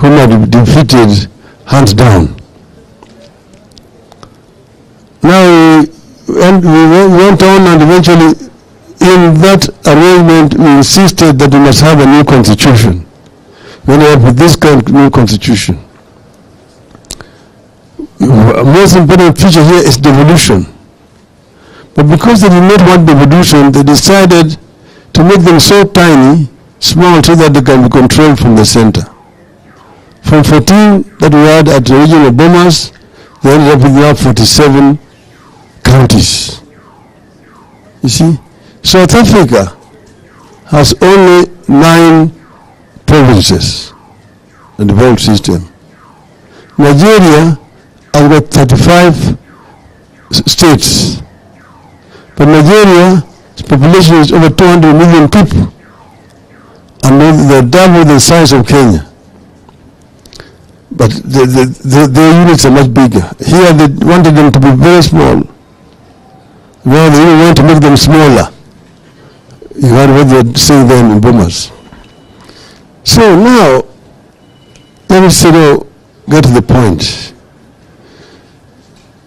whom had defeated hands down. Now we went on, and eventually in that arrangement we insisted that we must have a new constitution. We ended up with this kind of new constitution. The most important feature here is devolution. But because they did not want devolution, they decided to make them so tiny, small, so that they can be controlled from the center. From 14 that we had at the regional bomas, they ended up with now 47 counties. You see? South Africa has only 9 provinces in the world system. Nigeria has got 35 states. But Nigeria's population is over 200 million people, and they're double the size of Kenya. But their units are much bigger. Here they wanted them to be very small. Now they even want to make them smaller. You heard what they're saying there in Bomas. So now, let me get to the point.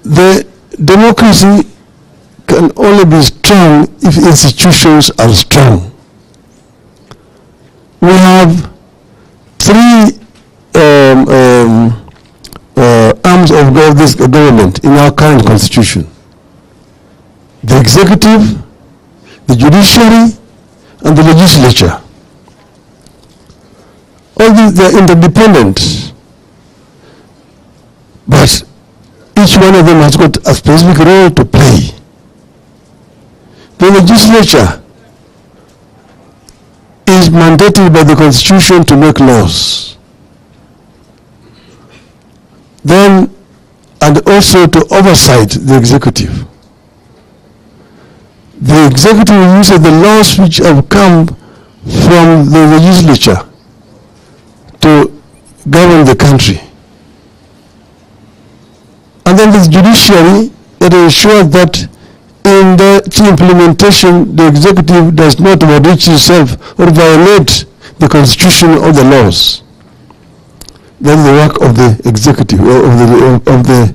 The democracy can only be strong if institutions are strong. We have 3 arms of this government in our current constitution: the executive, the judiciary, and the legislature. All these, they are interdependent, but each one of them has got a specific role to play. The legislature is mandated by the Constitution to make laws. Then, and also to oversight the executive. The executive uses the laws which have come from the legislature to govern the country. And then the judiciary that ensures that in the implementation the executive does not overreach itself or violate the constitution or the laws. That's the work of the executive or of the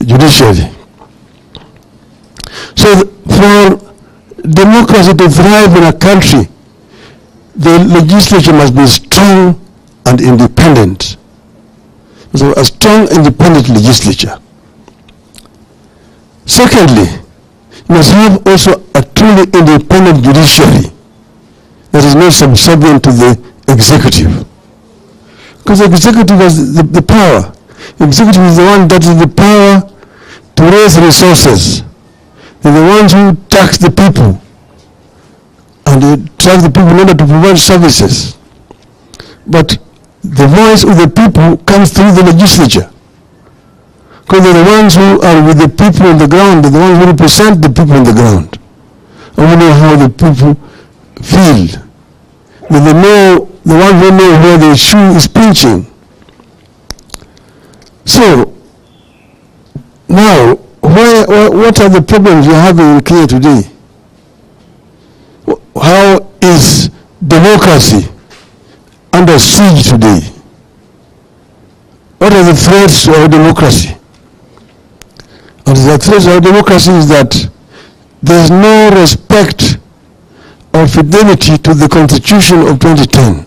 judiciary. So for democracy to thrive in a country, the legislature must be strong and independent. So a strong, independent legislature. Secondly, you must have also a truly independent judiciary that is not subservient to the executive. Because the executive has the power. The executive is the one that has the power to raise resources. They're the ones who tax the people. And they tax the people in order to provide services. But the voice of the people comes through the legislature. Because they're the ones who are with the people on the ground, they're the ones who represent the people on the ground. And we know how the people feel. They know, the ones who know where the shoe is pinching. So, now, what are the problems you're having in Kenya today? How is democracy under siege today? What are the threats to our democracy? And the threats to our democracy is that there is no respect or fidelity to the Constitution of 2010.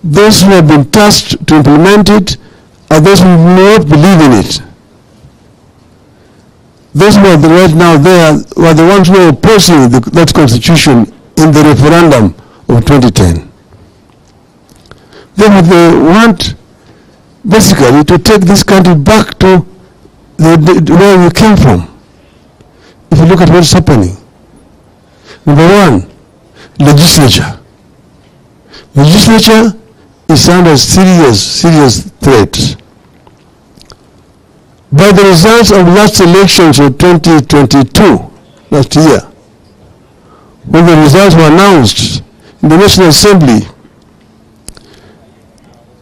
Those who have been tasked to implement it are those who do not believe in it. Those who are right now there were the ones who are opposing that Constitution in the referendum of 2010. They want basically to take this country back to where we came from. If you look at what's happening. Number one, legislature. Legislature is under serious threat. By the results of last elections of 2022, last year, when the results were announced in the National Assembly,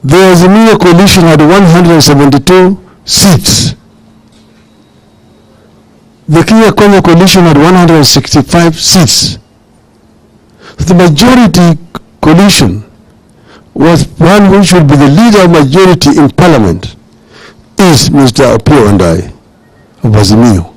the Lazima coalition had 172 seats. The Kenya coalition had 165 seats. The majority coalition was one who should be the leader of majority in parliament is Mr. Apio and I of Azimio.